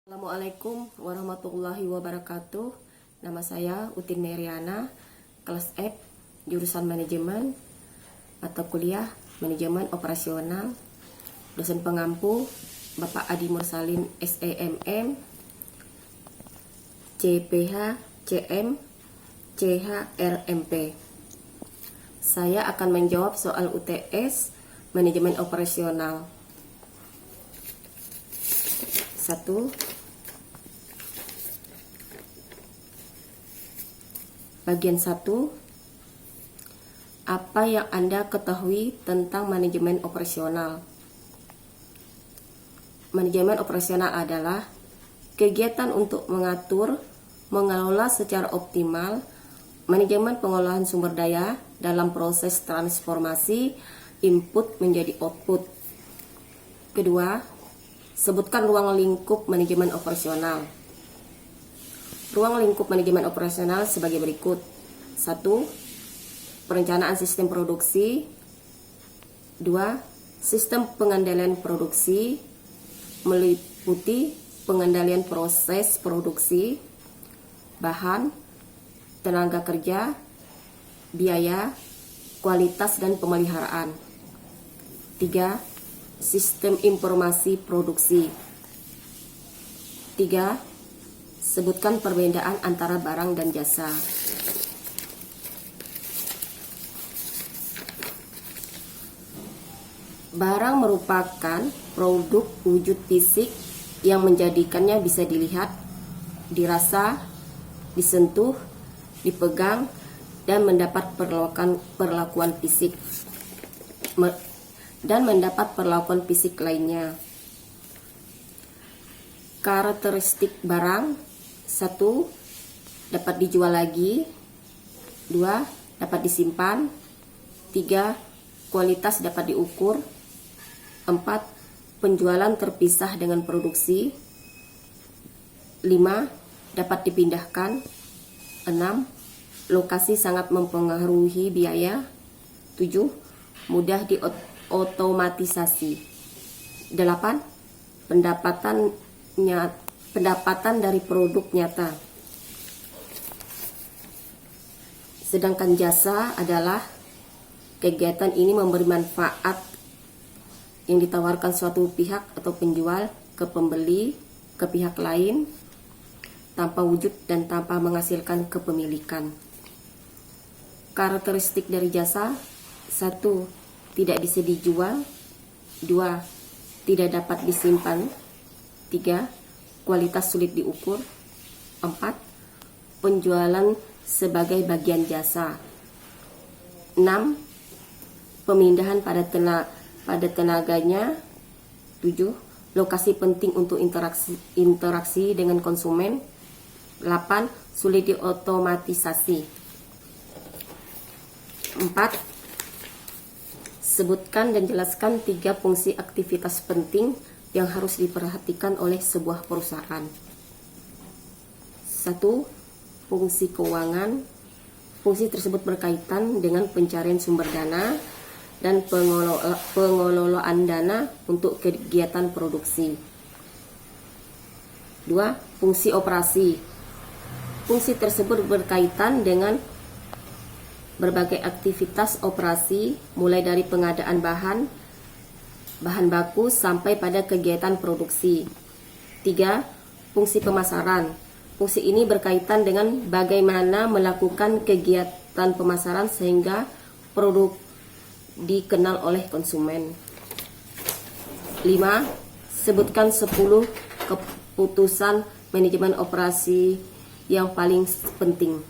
Assalamualaikum warahmatullahi wabarakatuh. Nama saya Utin Meriana, kelas F, jurusan manajemen, mata kuliah manajemen operasional. Dosen pengampu Bapak Adi Mursalin SEMM, CPH, CM, CHRMP. Saya akan menjawab soal UTS manajemen operasional. 1. Bagian 1. Apa yang Anda ketahui tentang manajemen operasional? Manajemen operasional adalah kegiatan untuk mengatur, mengelola secara optimal manajemen pengolahan sumber daya dalam proses transformasi input menjadi output. Kedua, sebutkan ruang lingkup manajemen operasional. Ruang lingkup manajemen operasional sebagai berikut. 1. Perencanaan sistem produksi. 2. Sistem pengendalian produksi meliputi pengendalian proses produksi, bahan, tenaga kerja, biaya, kualitas, dan pemeliharaan. 3. Sistem informasi produksi. 3. Sebutkan perbedaan antara barang dan jasa. Barang merupakan produk wujud fisik yang menjadikannya bisa dilihat, dirasa, disentuh, dipegang, dan mendapat perlakuan fisik lainnya. Karakteristik barang: 1. Dapat dijual lagi. 2. Dapat disimpan. 3. Kualitas dapat diukur. 4. Penjualan terpisah dengan produksi. 5. Dapat dipindahkan. 6. Lokasi sangat mempengaruhi biaya. 7. Mudah diotomatisasi. 8. Pendapatan dari produk nyata. Sedangkan jasa adalah kegiatan ini memberi manfaat yang ditawarkan suatu pihak atau penjual ke pembeli, ke pihak lain, tanpa wujud dan tanpa menghasilkan kepemilikan. Karakteristik dari jasa: 1. Tidak bisa dijual. 2. Tidak dapat disimpan. 3. Kualitas sulit diukur. 4. Penjualan sebagai bagian jasa. 6. Pemindahan pada tenaganya. 7. Lokasi penting untuk interaksi dengan konsumen. 8. Sulit diotomatisasi. 4. Sebutkan dan jelaskan 3 fungsi aktivitas penting yang harus diperhatikan oleh sebuah perusahaan. 1. Fungsi keuangan. Fungsi tersebut berkaitan dengan pencarian sumber dana dan pengelolaan dana untuk kegiatan produksi. 2. Fungsi operasi. Fungsi tersebut berkaitan dengan berbagai aktivitas operasi, mulai dari pengadaan bahan baku sampai pada kegiatan produksi. 3. Fungsi pemasaran. Fungsi ini berkaitan dengan bagaimana melakukan kegiatan pemasaran sehingga produk dikenal oleh konsumen. 5. Sebutkan 10 keputusan manajemen operasi yang paling penting.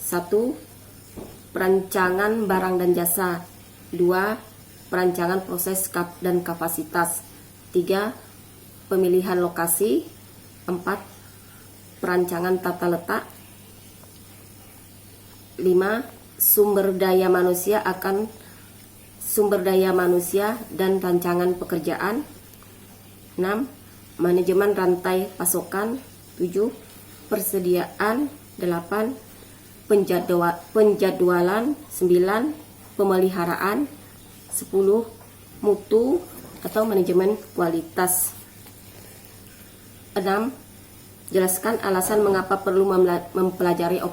1. Perancangan barang dan jasa. 2. Perancangan proses dan kapasitas. 3. Pemilihan lokasi. 4. Perancangan tata letak. 5. Sumber daya manusia dan rancangan pekerjaan. 6. Manajemen rantai pasokan. 7. Persediaan. 8. Penjadwalan. 9. Pemeliharaan. 10. Mutu atau manajemen kualitas. 6. Jelaskan alasan mengapa perlu mempelajari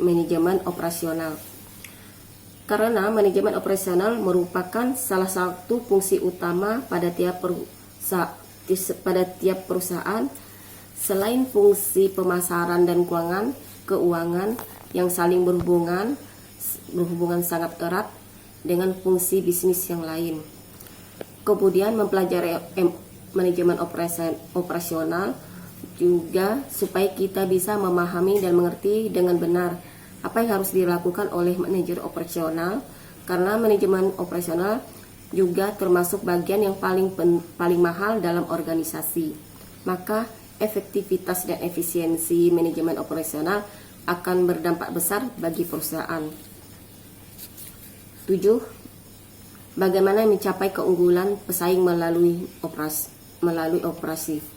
manajemen operasional. Karena manajemen operasional merupakan salah satu fungsi utama pada tiap perusahaan. Selain fungsi pemasaran dan keuangan yang saling berhubungan sangat erat dengan fungsi bisnis yang lain. Kemudian mempelajari manajemen operasional juga supaya kita bisa memahami dan mengerti dengan benar apa yang harus dilakukan oleh manajer operasional, karena manajemen operasional juga termasuk bagian yang paling mahal dalam organisasi. Maka efektivitas dan efisiensi manajemen operasional akan berdampak besar bagi perusahaan. 7. Bagaimana mencapai keunggulan pesaing melalui operasi.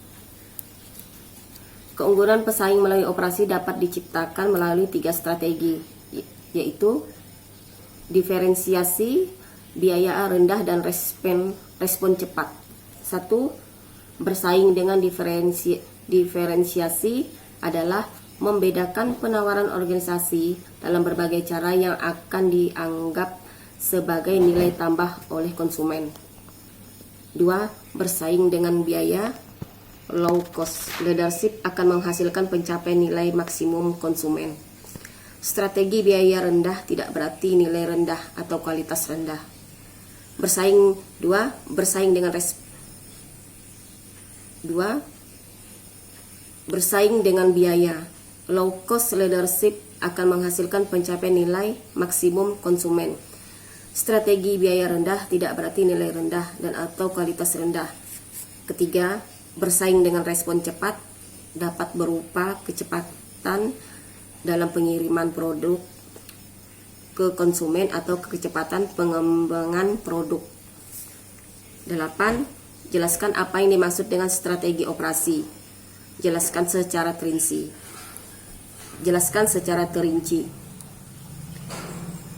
Keunggulan pesaing melalui operasi dapat diciptakan melalui 3 strategi, yaitu diferensiasi, biaya rendah, dan respon cepat. 1. Bersaing dengan diferensiasi adalah membedakan penawaran organisasi dalam berbagai cara yang akan dianggap sebagai nilai tambah oleh konsumen. 2. Bersaing dengan biaya. Low cost leadership akan menghasilkan pencapaian nilai maksimum konsumen. Strategi biaya rendah tidak berarti nilai rendah atau kualitas rendah. Bersaing dengan biaya. Low cost leadership akan menghasilkan pencapaian nilai maksimum konsumen. Strategi biaya rendah tidak berarti nilai rendah dan atau kualitas rendah. Ketiga, bersaing dengan respon cepat dapat berupa kecepatan dalam pengiriman produk ke konsumen atau kecepatan pengembangan produk. 8. Jelaskan apa yang dimaksud dengan strategi operasi. Jelaskan secara terinci.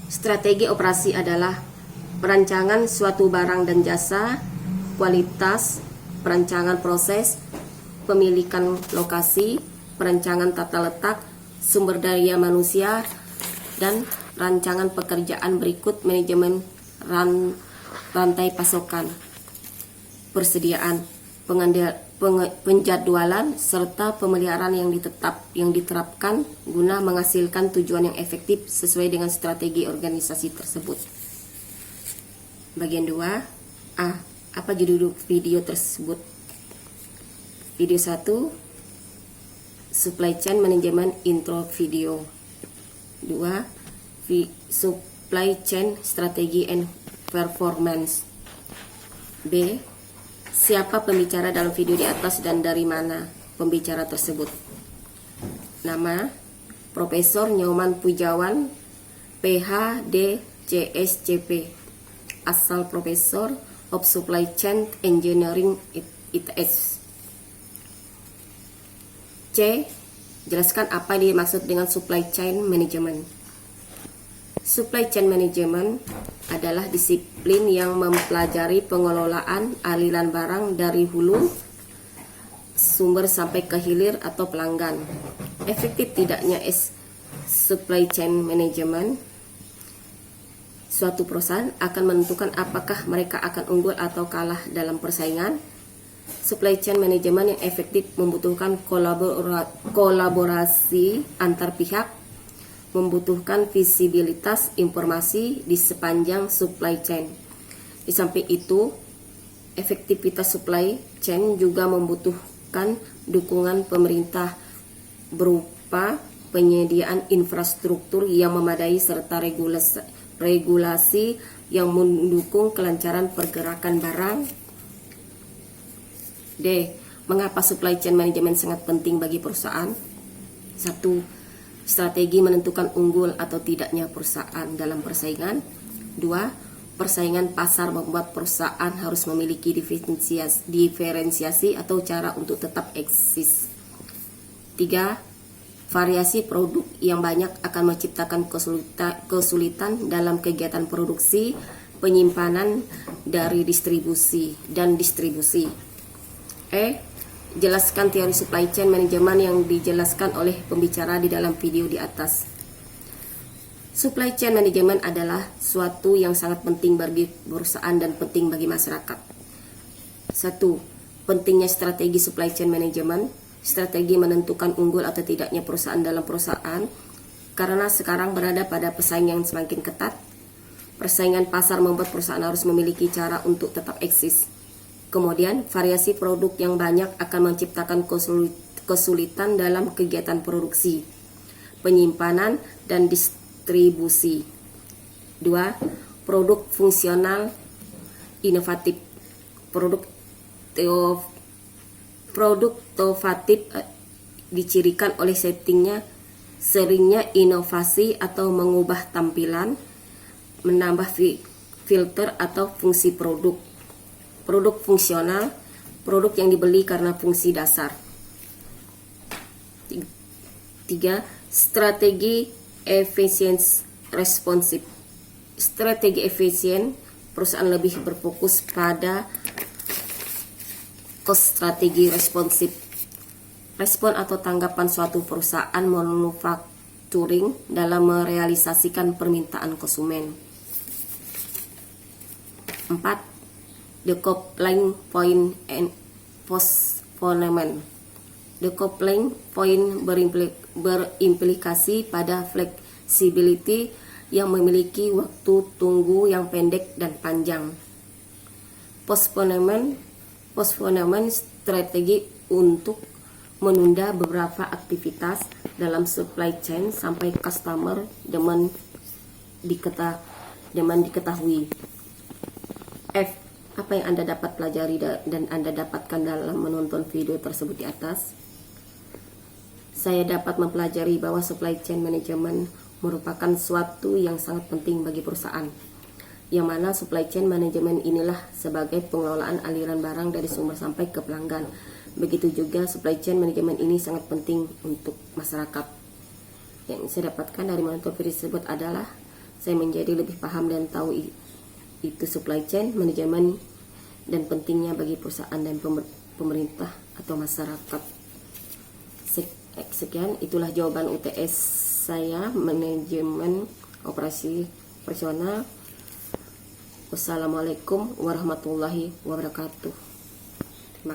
Strategi operasi adalah perancangan suatu barang dan jasa, kualitas, perancangan proses, pemilikan lokasi, perancangan tata letak, sumber daya manusia, dan rancangan pekerjaan berikut manajemen rantai pasokan, persediaan, penjadwalan, serta pemeliharaan yang diterapkan guna menghasilkan tujuan yang efektif sesuai dengan strategi organisasi tersebut. Bagian 2. A. Apa judul video tersebut? Video 1, Supply Chain Management Intro Video. 2, Supply Chain Strategy and Performance. B. Siapa pembicara dalam video di atas dan dari mana pembicara tersebut? Nama: Profesor Nyoman Pujawan, PhD, CSCP. Asal Profesor of Supply Chain Engineering ITS. C. Jelaskan apa yang dimaksud dengan supply chain management. Supply chain management adalah disiplin yang mempelajari pengelolaan aliran barang dari hulu sumber sampai ke hilir atau pelanggan. Efektif tidaknya supply chain management suatu perusahaan akan menentukan apakah mereka akan unggul atau kalah dalam persaingan. Supply chain management yang efektif membutuhkan kolaborasi antar pihak, membutuhkan visibilitas informasi di sepanjang supply chain. Di samping itu, efektivitas supply chain juga membutuhkan dukungan pemerintah berupa penyediaan infrastruktur yang memadai serta regulasi yang mendukung kelancaran pergerakan barang. D. Mengapa supply chain management sangat penting bagi perusahaan? 1. Strategi menentukan unggul atau tidaknya perusahaan dalam persaingan. 2. Persaingan pasar membuat perusahaan harus memiliki diferensiasi atau cara untuk tetap eksis. 3. Variasi produk yang banyak akan menciptakan kesulitan dalam kegiatan produksi, penyimpanan, dan distribusi. jelaskan teori supply chain management yang dijelaskan oleh pembicara di dalam video di atas. Supply chain management adalah suatu yang sangat penting bagi perusahaan dan penting bagi masyarakat. 1. Pentingnya strategi supply chain management. Strategi menentukan unggul atau tidaknya perusahaan dalam perusahaan, karena sekarang berada pada persaingan yang semakin ketat. Persaingan pasar membuat perusahaan harus memiliki cara untuk tetap eksis. Kemudian, variasi produk yang banyak akan menciptakan kesulitan dalam kegiatan produksi, penyimpanan, dan distribusi. 2. Produk fungsional inovatif. Produk inovatif dicirikan oleh seringnya inovasi atau mengubah tampilan, menambah filter atau fungsi produk. Produk fungsional, produk yang dibeli karena fungsi dasar. 3. Strategi efisiensi responsif. Strategi efisien, perusahaan lebih berfokus pada strategi responsif. Respon atau tanggapan suatu perusahaan manufacturing dalam merealisasikan permintaan konsumen. 4. Decoupling point and postponement. Decoupling point berimplikasi pada flexibility yang memiliki waktu tunggu yang pendek dan panjang. Postponement strategi untuk menunda beberapa aktivitas dalam supply chain sampai customer demand diketahui. F. Apa yang Anda dapat pelajari dan Anda dapatkan dalam menonton video tersebut di atas? Saya dapat mempelajari bahwa supply chain management merupakan suatu yang sangat penting bagi perusahaan, yang mana supply chain management inilah sebagai pengelolaan aliran barang dari sumber sampai ke pelanggan. Begitu juga supply chain management ini sangat penting untuk masyarakat. Yang saya dapatkan dari menonton video tersebut adalah saya menjadi lebih paham dan tahu itu supply chain management dan pentingnya bagi perusahaan dan pemerintah atau masyarakat. Sekian, itulah jawaban UTS saya, manajemen operasi operasional. Wassalamualaikum warahmatullahi wabarakatuh.